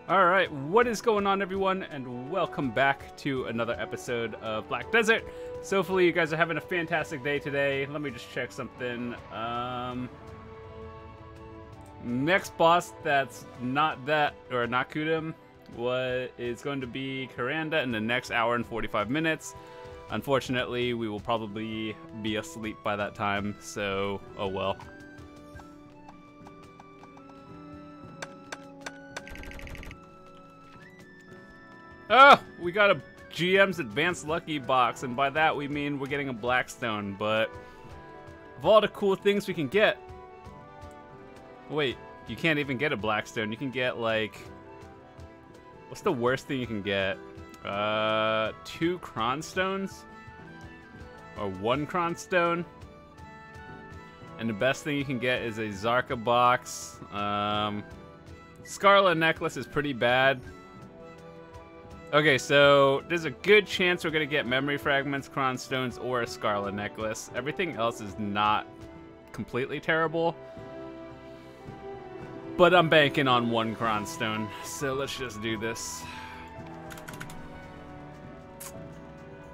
Alright, what is going on, everyone, and welcome back to another episode of Black Desert. So hopefully you guys are having a fantastic day today. Let me just check something. Next boss that's not that, or not Kudum, is going to be Karanda in the next hour and 45 minutes. Unfortunately, we will probably be asleep by that time, so oh well. Oh, we got a GM's Advanced Lucky box, and by that we mean we're getting a Blackstone, but of all the cool things we can get... Wait, you can't even get a Blackstone. You can get, like... What's the worst thing you can get? 2 Cronstones? Or 1 Cronstone? And the best thing you can get is a Zarka box. Scarlet Necklace is pretty bad. Okay, so there's a good chance we're gonna get memory fragments, Cronstones, or a Scarlet Necklace. Everything else is not completely terrible. But I'm banking on 1 Cronstone, so let's just do this.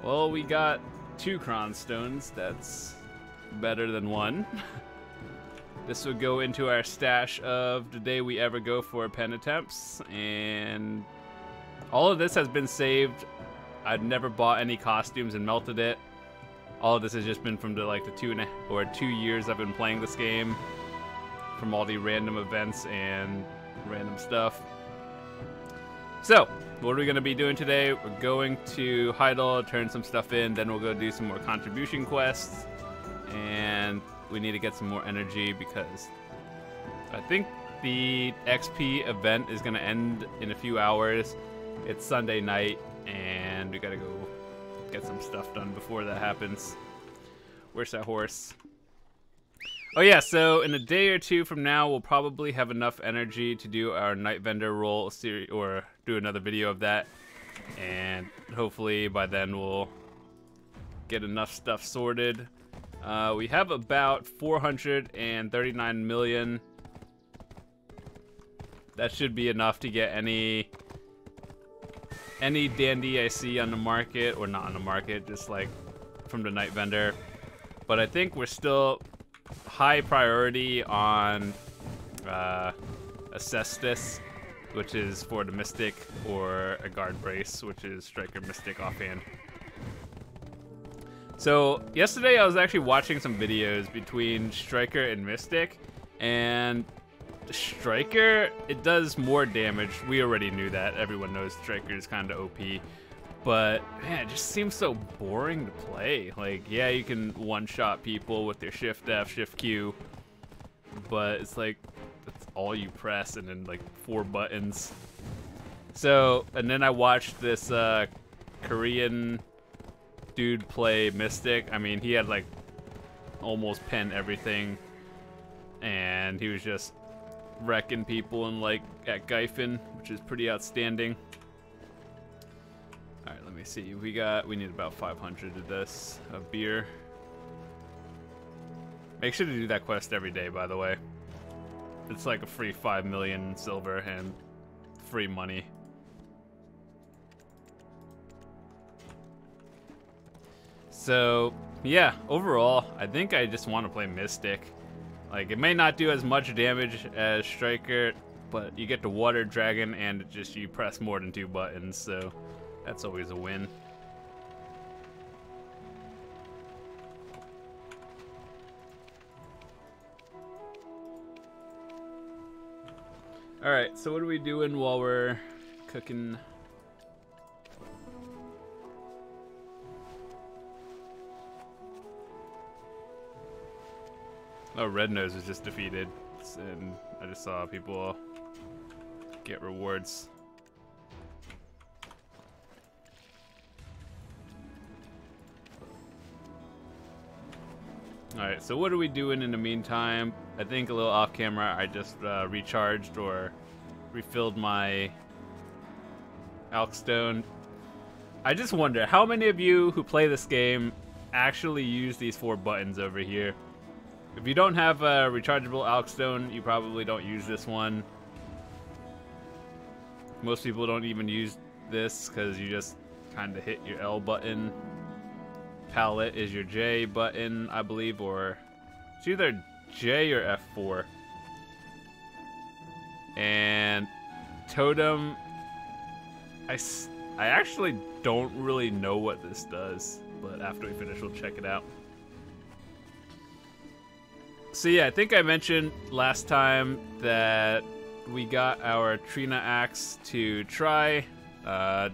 Well, we got 2 Cronstones. That's better than 1. This would go into our stash of the day we ever go for pen attempts, and all of this has been saved. I've never bought any costumes and melted it. All of this has just been from the 2 years I've been playing this game, from all the random events and random stuff. So, what are we going to be doing today? We're going to Heidel, turn some stuff in, then we'll go do some more contribution quests, and we need to get some more energy because I think the XP event is going to end in a few hours. It's Sunday night, and we gotta go get some stuff done before that happens. Where's that horse? Oh yeah, so in a day or two from now, we'll probably have enough energy to do our Night Vendor role series, or do another video of that. And hopefully by then we'll get enough stuff sorted. We have about 439 million. That should be enough to get any dandy I see on the market, or not on the market, just like from the Night Vendor. But I think we're still high priority on Acestus, which is for the Mystic, or a Guard Brace, which is Striker Mystic offhand. So yesterday I was actually watching some videos between Striker and Mystic, and the Striker, it does more damage. We already knew that. Everyone knows Striker is kind of OP. But, man, it just seems so boring to play. Like, yeah, you can one-shot people with your Shift F, Shift Q. But it's like, that's all you press, and then, like, 4 buttons. So, and then I watched this Korean dude play Mystic. I mean, he had, like, almost pen everything. And he was just wrecking people in at Gyphon, which is pretty outstanding. All right, let me see. We need about 500 of this of beer. Make sure to do that quest every day, by the way. It's like a free 5 million silver and free money. So yeah, overall, I think I just want to play Mystic. Like, it may not do as much damage as Striker, but you get the Water Dragon, and it just, you press more than 2 buttons, so that's always a win. Alright, so what are we doing while we're cooking? Oh, Red Nose was just defeated, and I just saw people get rewards. Alright, so what are we doing in the meantime? I think a little off camera, I just recharged or refilled my Alkstone. I just wonder, how many of you who play this game actually use these 4 buttons over here? If you don't have a rechargeable Alkstone, you probably don't use this one. Most people don't even use this because you just kind of hit your L button. Palette is your J button, I believe, or it's either J or F4. And totem, I actually don't really know what this does, but after we finish, we'll check it out. So yeah, I think I mentioned last time that we got our Trina axe to try.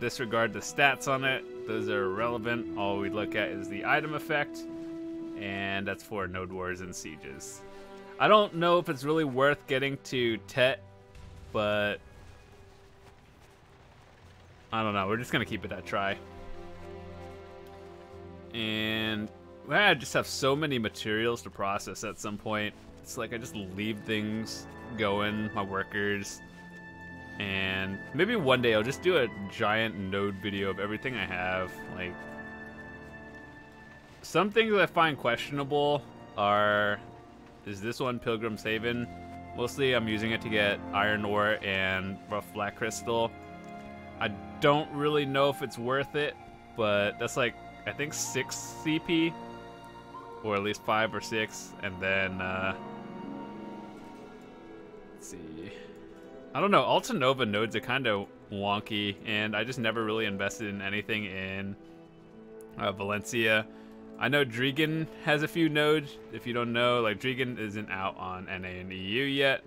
Disregard the stats on it. Those are irrelevant. All we look at is the item effect, and that's for node wars and sieges. I don't know if it's really worth getting to Tet, but I don't know. We're just gonna keep it at try. And I just have so many materials to process at some point. It's like I just leave things going, my workers. And maybe one day I'll just do a giant node video of everything I have. Like, some things that I find questionable is this one Pilgrim's Haven? Mostly I'm using it to get iron ore and rough black crystal. I don't really know if it's worth it, but that's like, I think 6 CP, or at least 5 or 6, and then, let's see. I don't know, Alta Nova nodes are kind of wonky, and I just never really invested in anything in Valencia. I know Drigan has a few nodes. If you don't know, like, Drigan isn't out on NA and EU yet,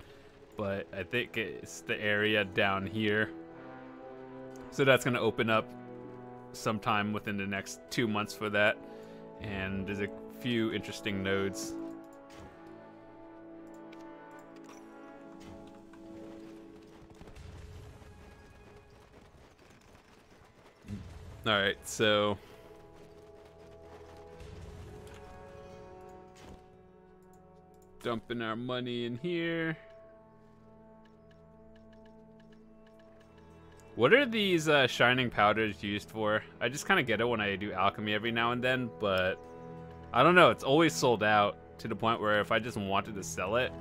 but I think it's the area down here. So that's going to open up sometime within the next 2 months for that, and there's a few interesting nodes. Alright, so dumping our money in here. What are these shining powders used for? I just kind of get it when I do alchemy every now and then, but I don't know, it's always sold out to the point where if I just wanted to sell it,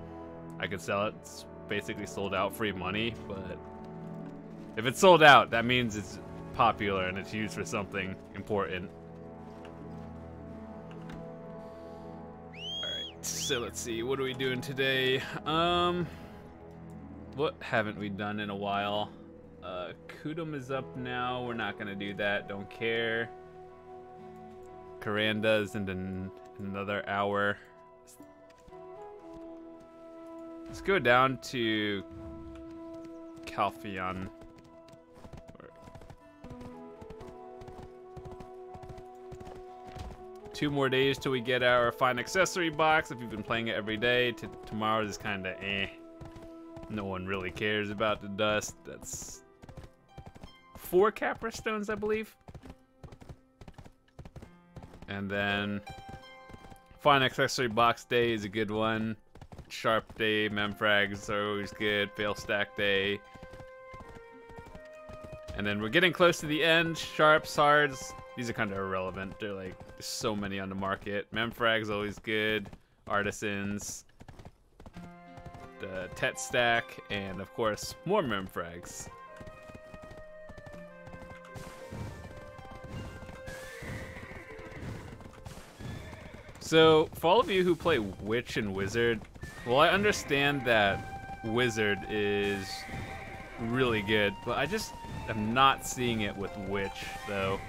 I could sell it. It's basically sold out, free money, but if it's sold out, that means it's popular and it's used for something important. Alright, so let's see, what are we doing today? What haven't we done in a while? Kudum is up now. We're not gonna do that, don't care. Karanda's in another hour. Let's go down to Calphion. 2 more days till we get our fine accessory box. If you've been playing it every day, tomorrow is kind of eh. No one really cares about the dust. That's 4 Capra stones, I believe. And then fine accessory box day is a good one. Sharp day, memfrags are always good. Fail stack day. And then we're getting close to the end. Sharps, hards. These are kind of irrelevant. They're like, there's so many on the market. Memfrag's always good. Artisans. The Tet stack. And of course, more memfrags. So, for all of you who play Witch and Wizard, well, I understand that Wizard is really good, but I just am not seeing it with Witch, though.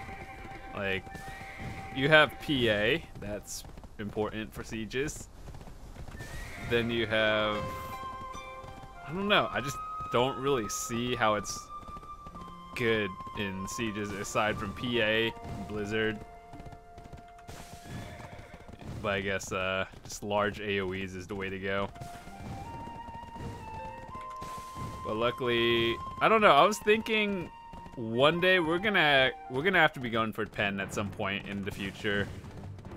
Like, you have PA, that's important for sieges. Then you have, I don't know, I just don't really see how it's good in sieges aside from PA, Blizzard. But I guess just large AoEs is the way to go. But luckily, I don't know, I was thinking one day we're gonna have to be going for pen at some point in the future.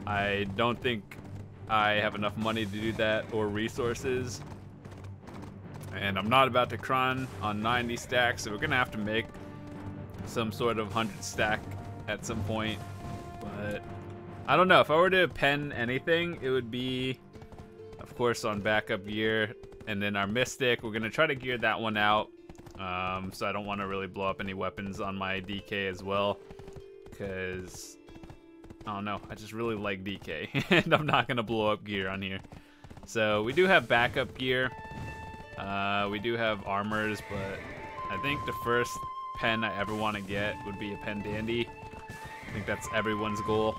I don't think I have enough money to do that or resources. And I'm not about to cron on 90 stacks, so we're gonna have to make some sort of 100 stack at some point. But I don't know, if I were to pen anything, it would be, of course, on backup gear. And then our Mystic, we're gonna try to gear that one out So I don't want to really blow up any weapons on my DK as well, because I don't know, I just really like DK, and I'm not gonna blow up gear on here. So we do have backup gear. We do have armors, but I think the first pen I ever want to get would be a pen dandy. I think that's everyone's goal.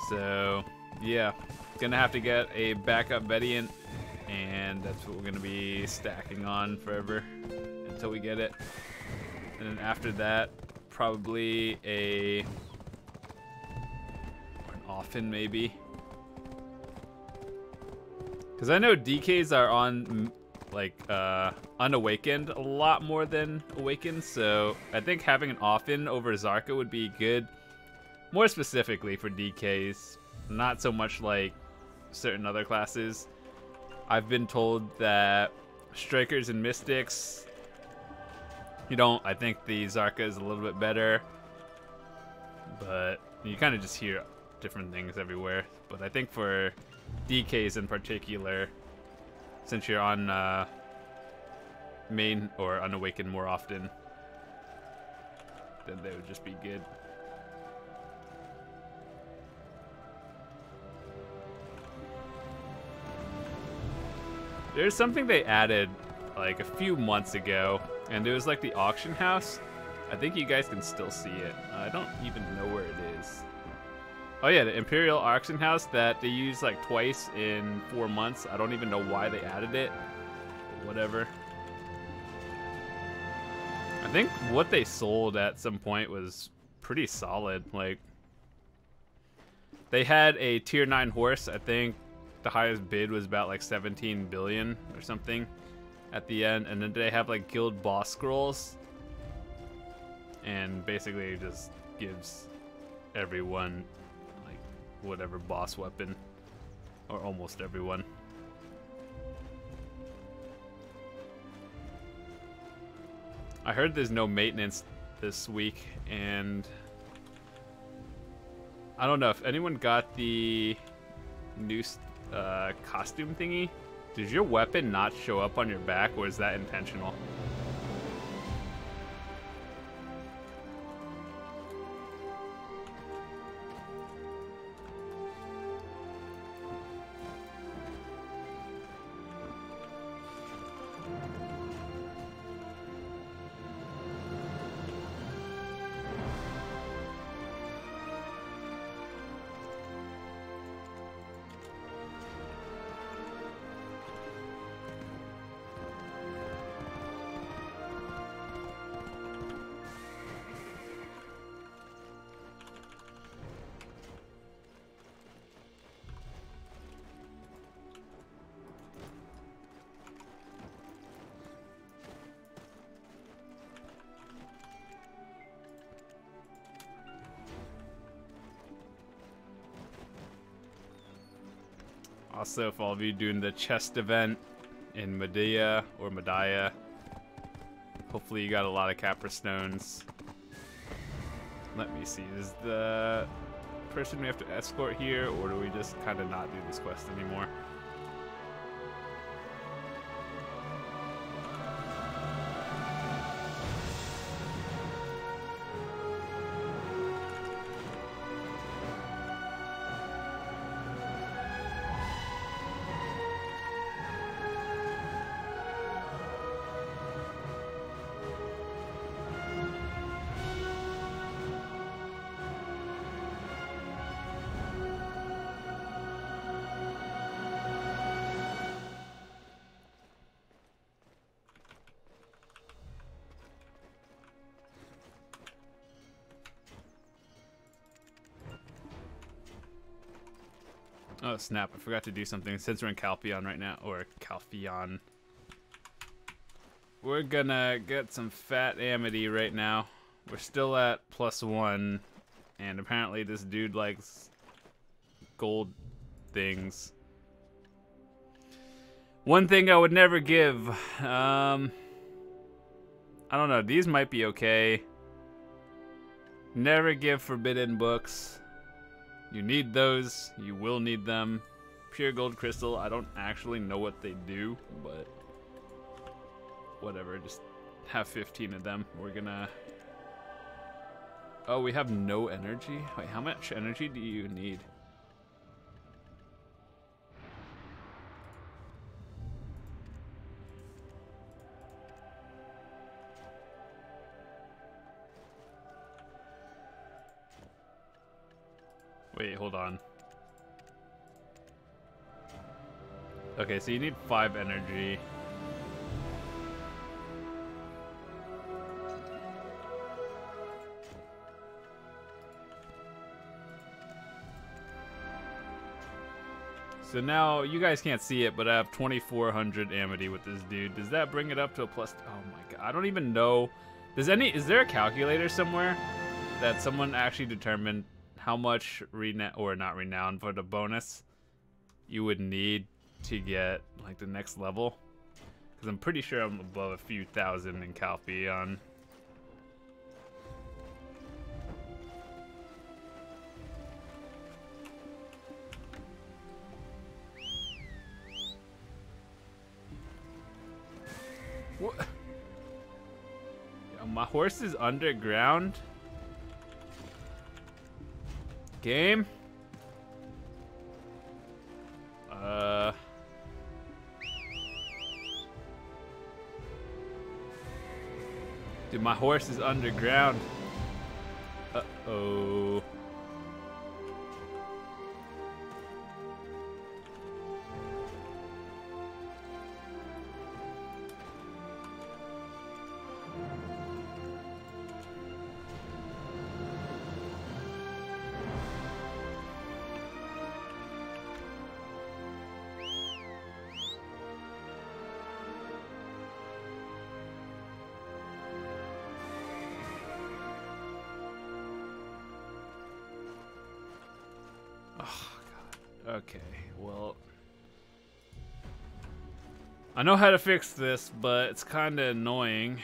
So yeah, gonna have to get a backup Vediant, and that's what we're gonna be stacking on forever until we get it. And then after that, probably an Offin maybe. Because I know DKs are on like unawakened a lot more than awakened, so I think having an Offin over Zarka would be good. More specifically for DKs, not so much like certain other classes. I've been told that Strikers and Mystics, I think the Zarka is a little bit better, but you kind of just hear different things everywhere. But I think for DKs in particular, since you're on main or unawakened more often, then they would just be good. There's something they added like a few months ago, and it was like the auction house. I think you guys can still see it. I don't even know where it is. Oh yeah, the Imperial auction house that they use like twice in 4 months. I don't even know why they added it, but whatever. I think what they sold at some point was pretty solid. Like, they had a tier 9 horse. I think the highest bid was about like 17 billion or something at the end, and then they have like guild boss scrolls, and basically it just gives everyone like whatever boss weapon, or almost everyone. I heard there's no maintenance this week, and I don't know if anyone got the new costume thingy. Did your weapon not show up on your back, or is that intentional? Also, if all of you doing the chest event in Medea or Medaya, hopefully you got a lot of Capra stones. Let me see, is the person we have to escort here, or do we just kind of not do this quest anymore? Oh snap, I forgot to do something since we're in Calpheon right now, or Calpheon. We're gonna get some fat Amity right now. We're still at +1, and apparently this dude likes gold things. One thing I would never give, I don't know, these might be okay. Never give forbidden books. You need those. You will need them. Pure gold crystal. I don't actually know what they do, but whatever, just have 15 of them. We're gonna... Oh, we have no energy? Wait, how much energy do you need? Wait, hold on. Okay, so you need 5 energy. So now, you guys can't see it, but I have 2,400 Amity with this dude. Does that bring it up to a plus? Oh my god, I don't even know. Is there a calculator somewhere that someone actually determined how much not renown, for the bonus you would need to get like the next level? Because I'm pretty sure I'm above a few thousand in Calpheon. What? Yo, my horse is underground. Game? Dude, my horse is underground. Uh-oh. Okay, well, I know how to fix this, but it's kind of annoying.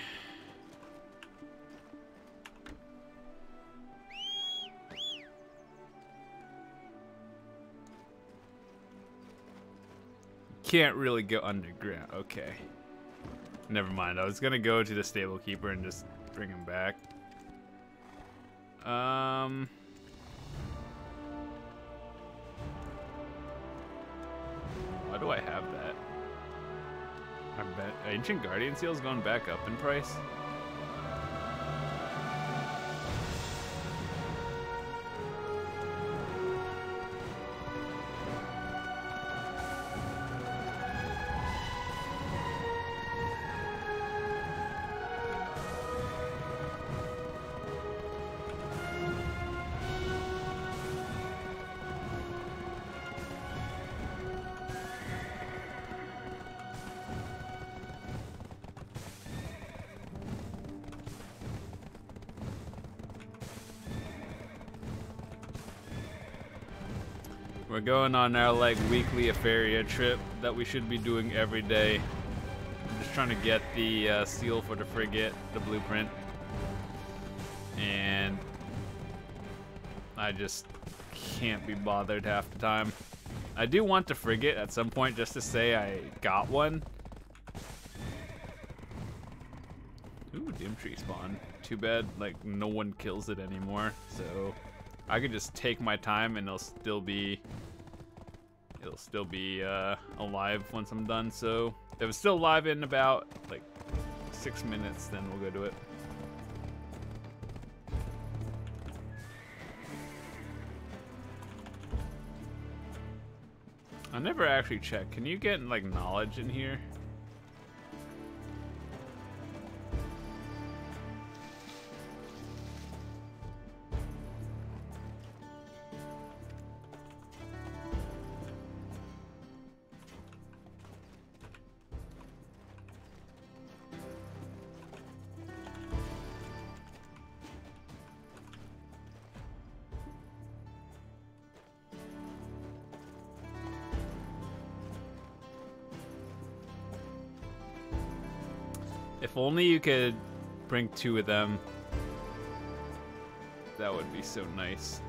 Can't really go underground. Okay, never mind. I was gonna go to the stable keeper and just bring him back. Why do I have that? I bet Ancient Guardian Seal's going back up in price. We're going on our like weekly Afaria trip that we should be doing every day. I'm just trying to get the seal for the frigate, the blueprint, and I just can't be bothered half the time. I do want the frigate at some point just to say I got one. Ooh, dim tree spawn. Too bad like no one kills it anymore, so I could just take my time and it'll still be alive once I'm done. So if it's still alive in about like 6 minutes, then we'll go do it. I never actually checked. Can you get like knowledge in here? If only you could bring 2 of them. That would be so nice.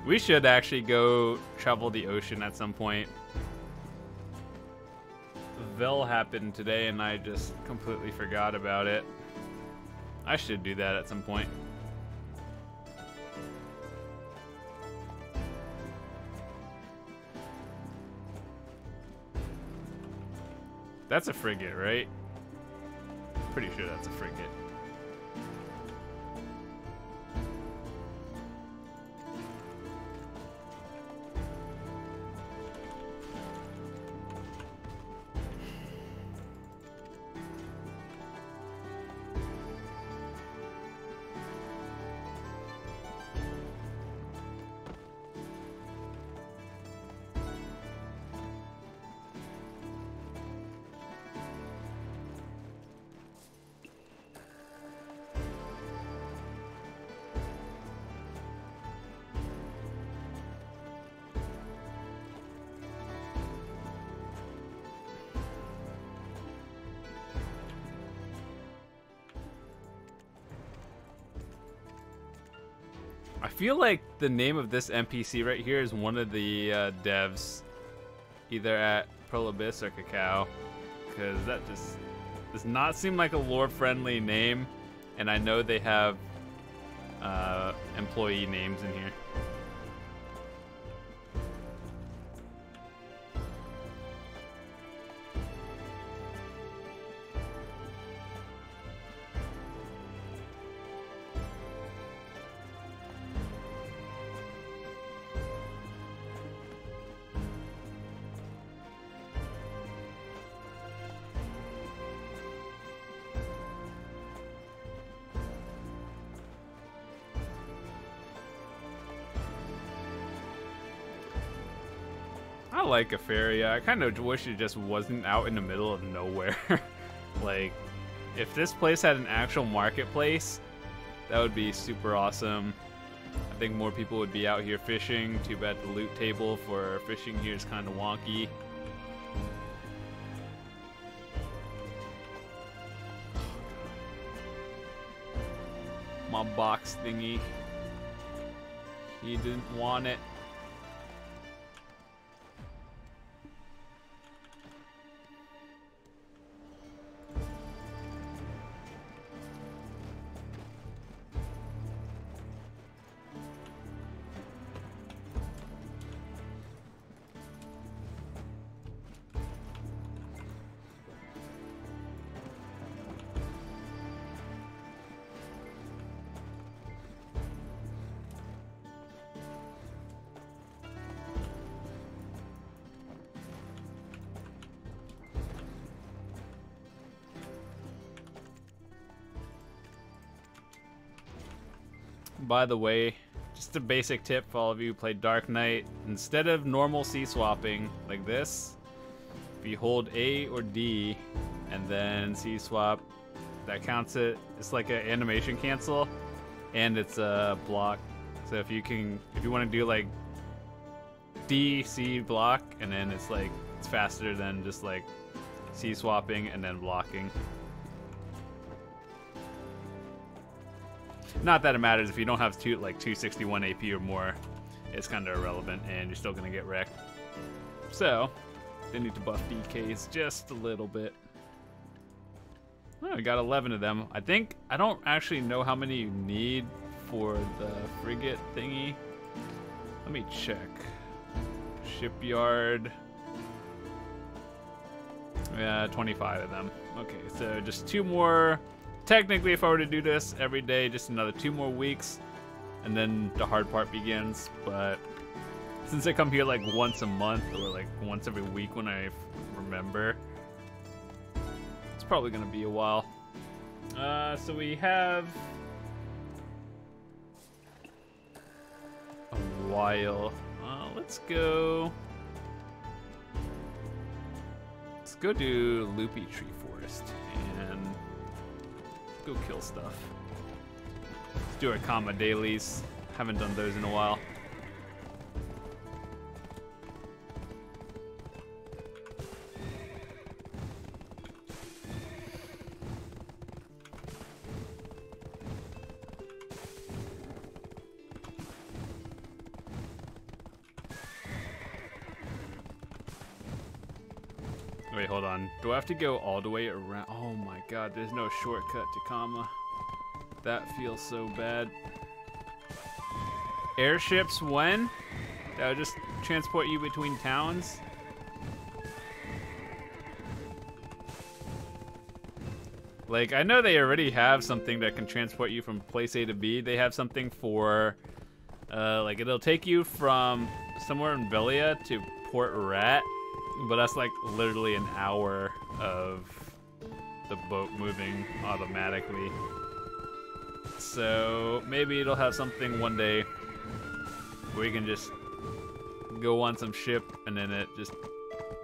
We should actually go travel the ocean at some point Naval happened today and I just completely forgot about it. I should do that at some point. That's a frigate, right? Pretty sure that's a frigate. I feel like the name of this NPC right here is one of the devs, either at Pearl Abyss or Cacao, because that just does not seem like a lore-friendly name, and I know they have employee names in here. I like a ferry. I kind of wish it just wasn't out in the middle of nowhere. Like, if this place had an actual marketplace, that would be super awesome. I think more people would be out here fishing. Too bad the loot table for fishing here is kind of wonky. My box thingy. He didn't want it. By the way, just a basic tip for all of you who play Dark Knight, instead of normal C swapping like this, if you hold A or D and then C swap, that counts it. It's like an animation cancel, and it's a block. So if you want to do like D, C block, and then it's faster than just like C swapping and then blocking. Not that it matters if you don't have 261 AP or more, it's kind of irrelevant and you're still going to get wrecked. So, they need to buff DKs just a little bit. Oh, we got 11 of them. I don't actually know how many you need for the frigate thingy. Let me check. Shipyard. Yeah, 25 of them. Okay, so just 2 more. Technically, if I were to do this every day, just another 2 more weeks, and then the hard part begins. But since I come here like once a month or like once every week when I remember, it's probably gonna be a while. So we have a while. Let's go do Loopy Tree Forest and go kill stuff. Let's do our comma dailies. Haven't done those in a while. Wait, hold on. Do I have to go all the way around? Oh my god, there's no shortcut to Kama. That feels so bad. Airships when? That would just transport you between towns? Like, I know they already have something that can transport you from place A to B. They have something for, like, it'll take you from somewhere in Velia to Port Rat, but that's like literally an hour of the boat moving automatically. So maybe it'll have something one day where you can just go on some ship and then it just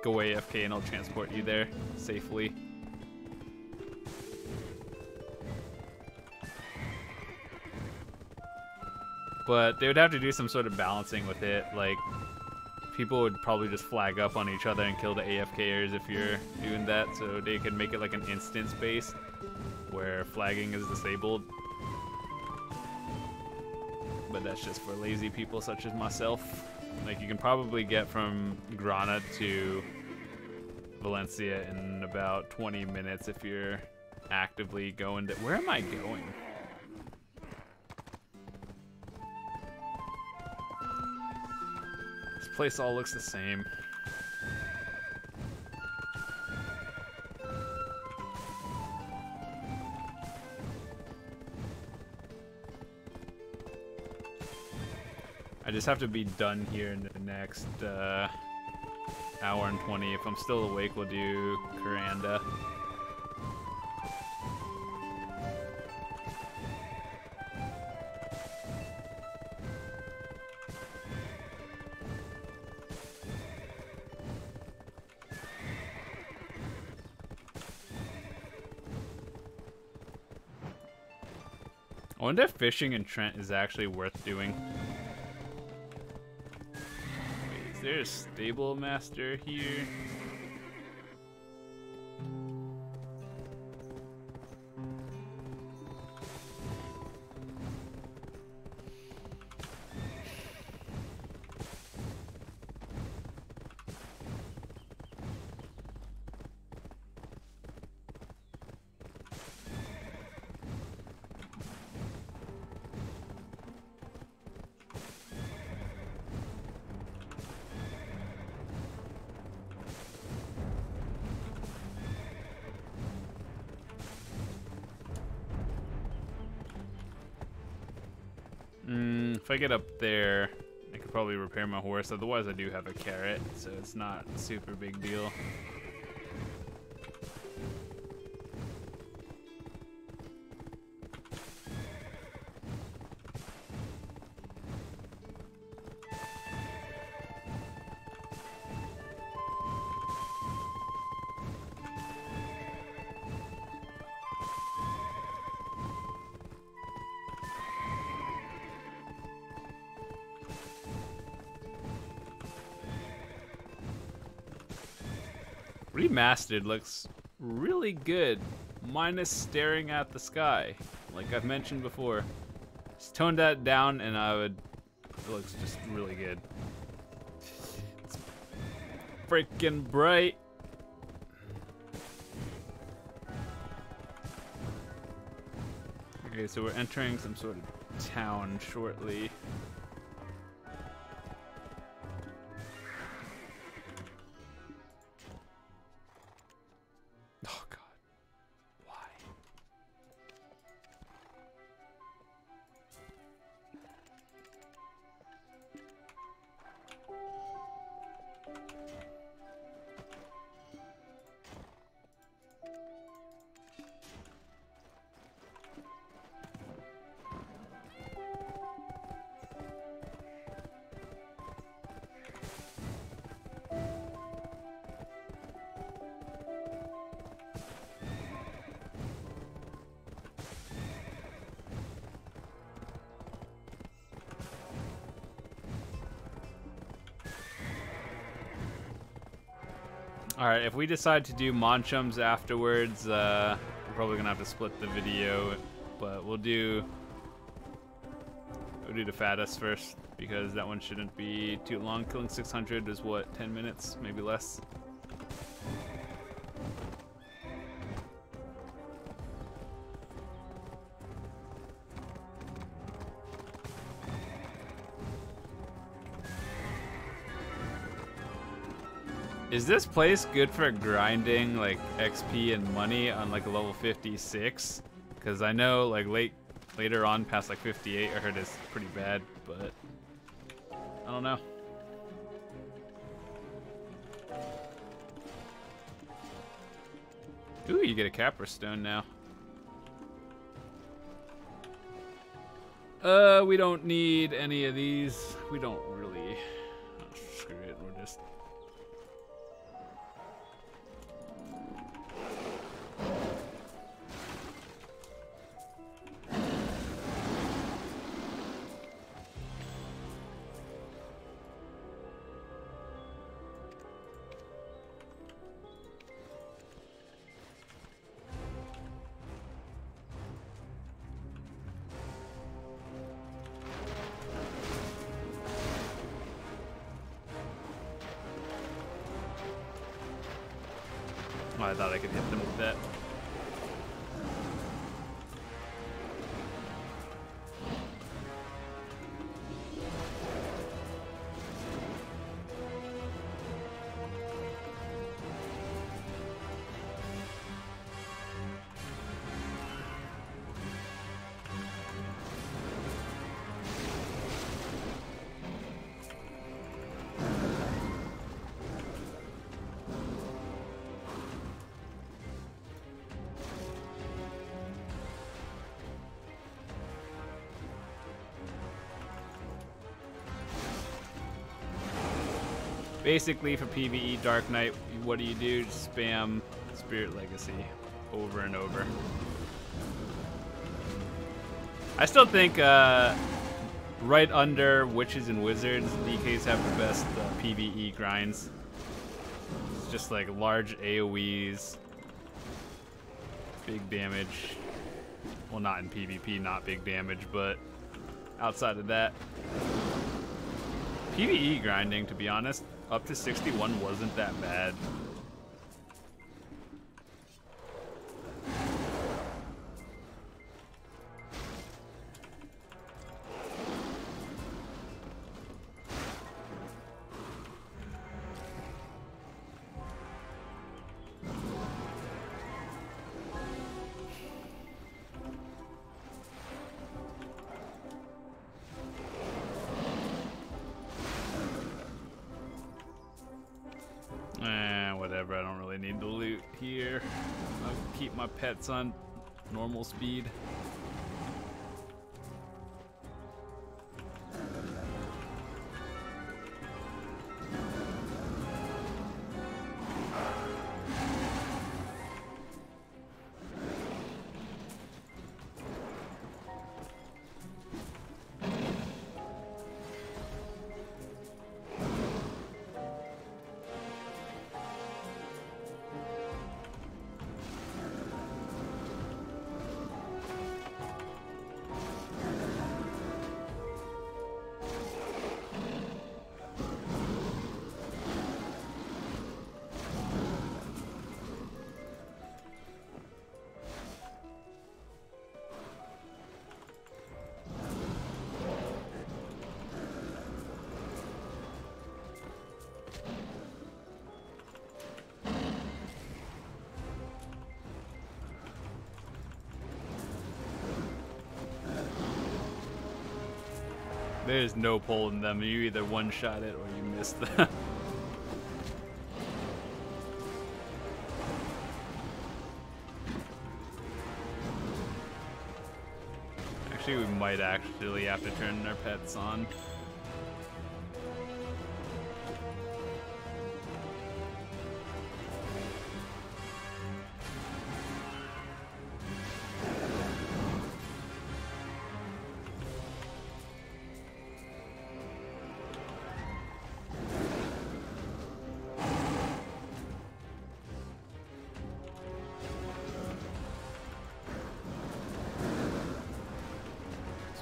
go AFK and it'll transport you there safely. But they would have to do some sort of balancing with it. Like, people would probably just flag up on each other and kill the AFKers if you're doing that, so they could make it like an instance base where flagging is disabled. But that's just for lazy people such as myself. Like, you can probably get from Grana to Valencia in about 20 minutes if you're actively going to... Where am I going? This place all looks the same. I just have to be done here in the next hour and 20. If I'm still awake, we'll do Kuranda. I wonder if fishing in Trent is actually worth doing. Wait, is there a stable master here? If I get up there, I could probably repair my horse. Otherwise, I do have a carrot, so it's not a super big deal. Remastered looks really good, minus staring at the sky, like I've mentioned before. Just tone that down and it looks just really good. It's freaking bright. Okay, so we're entering some sort of town shortly. Alright, if we decide to do Monchums afterwards, we're probably gonna have to split the video, but we'll do the Fadus first, because that one shouldn't be too long. Killing 600 is what, 10 minutes, maybe less. Is this place good for grinding like XP and money on like a level 56? Because I know like later on past like 58 I heard it's pretty bad, but I don't know. Ooh, you get a Capra Stone now. We don't need any of these. We don't really. Oh, screw it, we're just. Oh, I thought I could hit them with that. Basically, for PvE Dark Knight, what do? Just spam Spirit Legacy over and over. I still think right under Witches and Wizards, DKs have the best PvE grinds. It's just like large AoEs, big damage. Well, not in PvP, not big damage, but outside of that. PvE grinding, to be honest, up to 61 wasn't that bad. Whatever, I don't really need the loot here. I'll keep my pets on normal speed. There's no pulling them. You either one-shot it or you miss them. Actually, we might actually have to turn our pets on.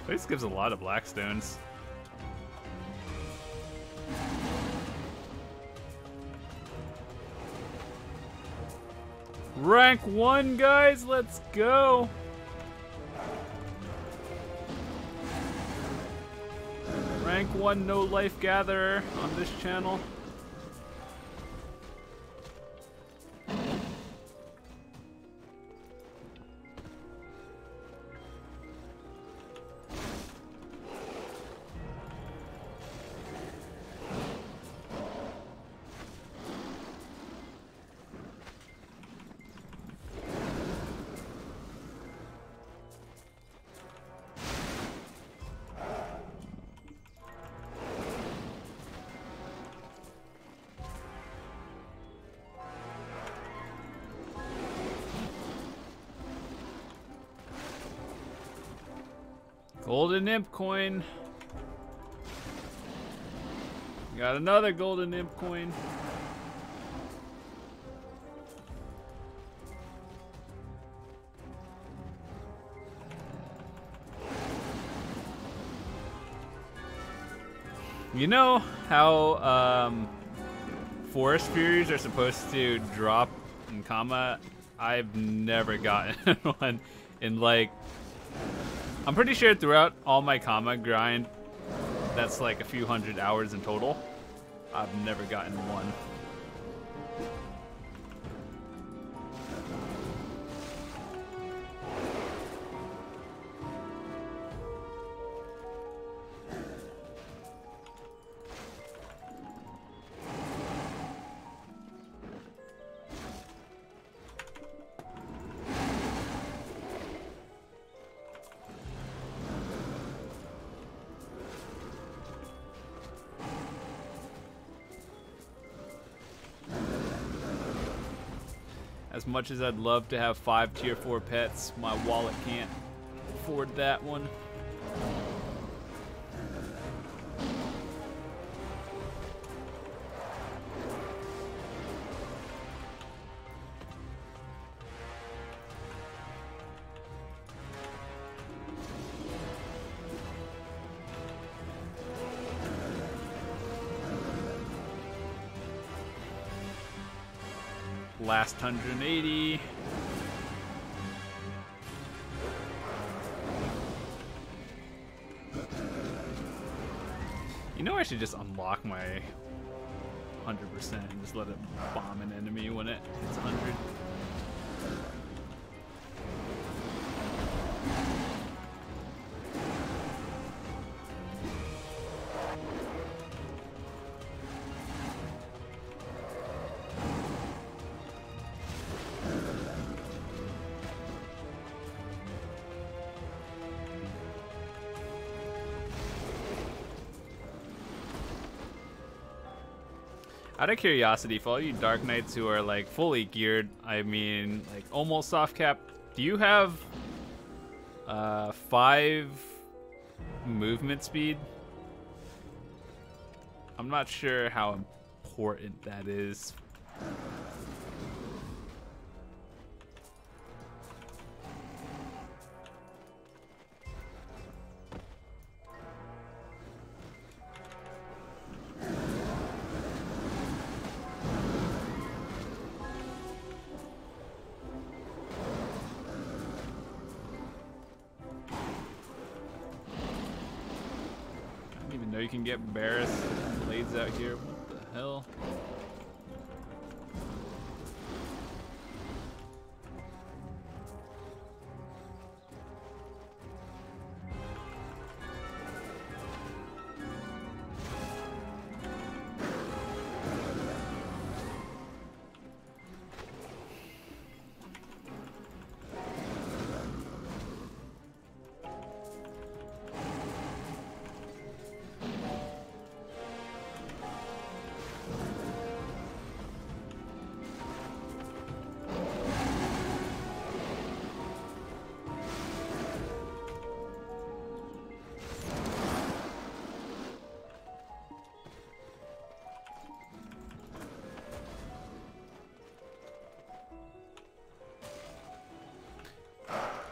This gives a lot of black stones. Rank 1, guys, let's go. Rank 1 no life gatherer on this channel. Golden imp coin. Got another golden imp coin. You know how forest furies are supposed to drop in combat? I've never gotten one in like, I'm pretty sure throughout all my comma grind, that's like a few hundred hours in total, I've never gotten one. As much as I'd love to have 5 tier 4 pets, my wallet can't afford that one. Last 180. You know, I should just unlock my 100% and just let it bomb an enemy when it hits 100. Out of curiosity, for all you Dark Knights who are like fully geared, I mean like almost soft cap, do you have 5 movement speed? I'm not sure how important that is. You can get Barris blades out here. What the hell?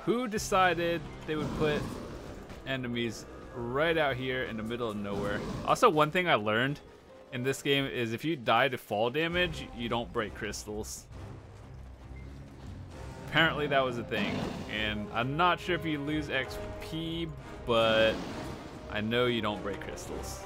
Who decided they would put enemies right out here in the middle of nowhere? Also, one thing I learned in this game is if you die to fall damage, you don't break crystals. apparently that was a thing. And I'm not sure if you lose XP, but I know you don't break crystals.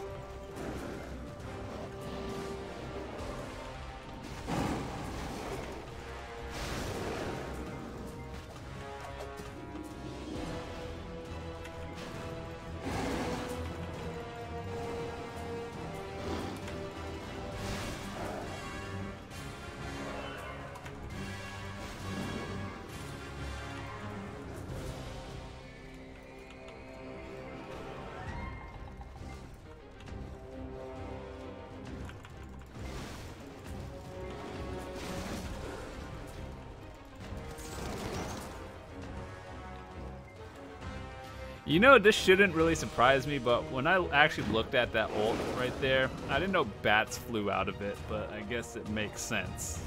You know, this shouldn't really surprise me, but when I actually looked at that ult right there, I didn't know bats flew out of it, but I guess it makes sense.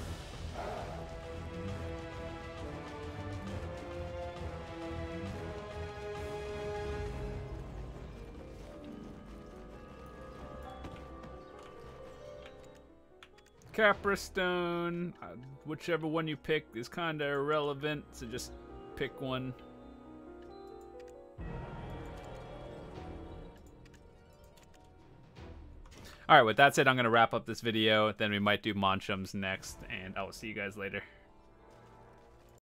Capra Stone, whichever one you pick is kind of irrelevant, so just pick one. Alright, with that said, I'm going to wrap up this video, then we might do Monchums next, and I will see you guys later.